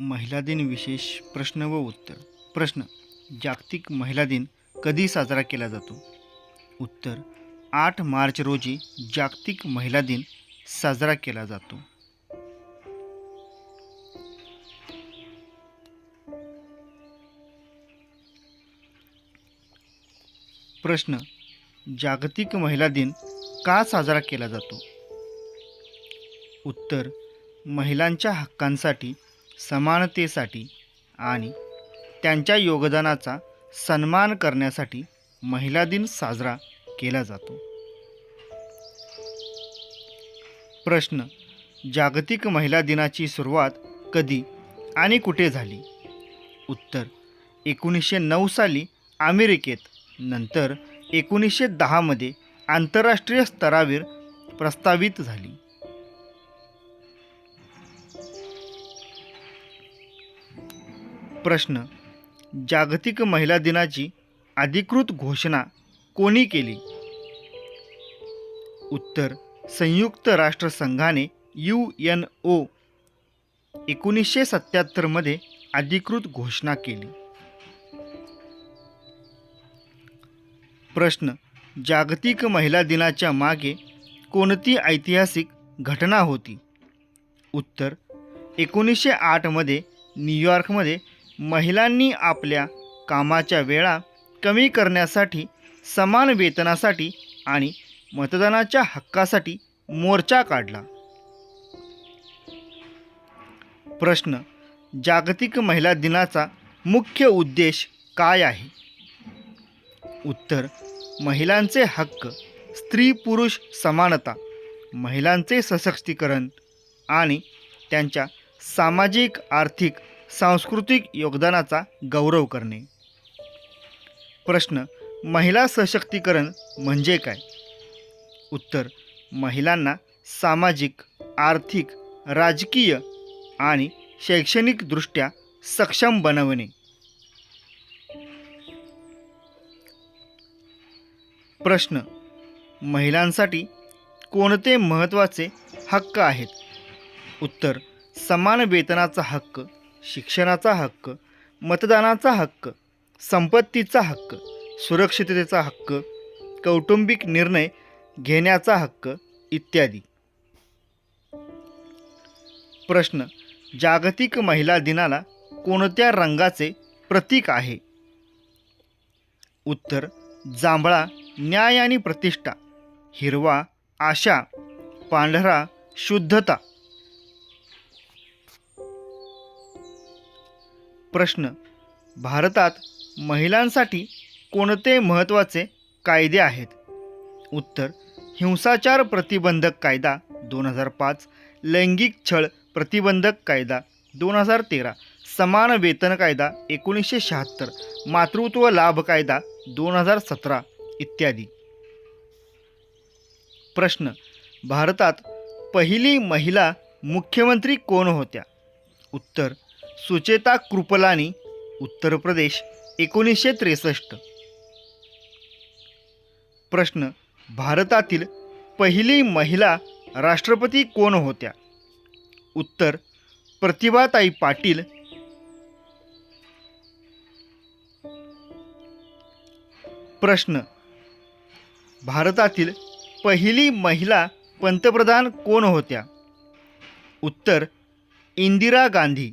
महिला दिन विशेष प्रश्न व उत्तर. प्रश्न: जागतिक महिला दिन कधी साजरा केला जातो? उत्तर: 8 मार्च रोजी जागतिक महिला दिन साजरा केला जातो. प्रश्न: जागतिक महिला दिन का साजरा केला जातो? उत्तर: महिलांच्या हक्कांसाठी, समानतेसाठी आणि त्यांच्या योगदानाचा सन्मान करण्यासाठी महिला दिन साजरा केला जातो. प्रश्न: जागतिक महिला दिनाची सुरुवात कधी आणि कुठे झाली? उत्तर: 1909 साली अमेरिकेत, नंतर 1910 मध्ये आंतरराष्ट्रीय स्तरावर प्रस्तावित झाली. प्रश्न: जागतिक महिला दिनाची अधिकृत घोषणा कोणी केली? उत्तर: संयुक्त राष्ट्रसंघाने UNO 1977 मध्ये अधिकृत घोषणा केली. प्रश्न: जागतिक महिला दिनाच्या मागे कोणती ऐतिहासिक घटना होती? उत्तर: 1908 मध्ये न्यूयॉर्कमध्ये महिलांनी आपल्या कामाच्या वेळा कमी करण्यासाठी, समान वेतनासाठी आणि मतदानाच्या हक्कासाठी मोर्चा काढला. प्रश्न: जागतिक महिला दिनाचा मुख्य उद्देश काय आहे? उत्तर: महिलांचे हक्क, स्त्री पुरुष समानता, महिलांचे सशक्तीकरण आणि त्यांच्या सामाजिक, आर्थिक, सांस्कृतिक योगदानाचा गौरव करणे. प्रश्न: महिला सशक्तीकरण म्हणजे काय? उत्तर: महिलांना सामाजिक, आर्थिक, राजकीय आणि शैक्षणिकदृष्ट्या सक्षम बनवणे. प्रश्न: महिलांसाठी कोणते महत्त्वाचे हक्क आहेत? उत्तर: समान वेतनाचा हक्क, शिक्षणाचा हक्क, मतदानाचा हक्क, संपत्तीचा हक्क, सुरक्षिततेचा हक्क, कौटुंबिक निर्णय घेण्याचा हक्क इत्यादी. प्रश्न: जागतिक महिला दिनाला कोणत्या रंगाचे प्रतीक आहे? उत्तर: जांभळा न्याय आणि प्रतिष्ठा, हिरवा आशा, पांढरा शुद्धता. प्रश्न: भारतात महिलांसाठी कोणते महत्त्वाचे कायदे आहेत? उत्तर: हिंसाचार प्रतिबंधक कायदा 2005, लैंगिक छळ प्रतिबंधक कायदा 2013, समान वेतन कायदा 1976, मातृत्व लाभ कायदा 2017 इत्यादी. प्रश्न: भारतात पहिली महिला मुख्यमंत्री कोण होत्या? उत्तर: सुचेता कृपलानी, उत्तर प्रदेश, 1963. प्रश्न: भारतातील पहिली महिला राष्ट्रपती कोण होत्या? उत्तर: प्रतिभाताई पाटील. प्रश्न: भारतातील पहिली महिला पंतप्रधान कोण होत्या? उत्तर: इंदिरा गांधी.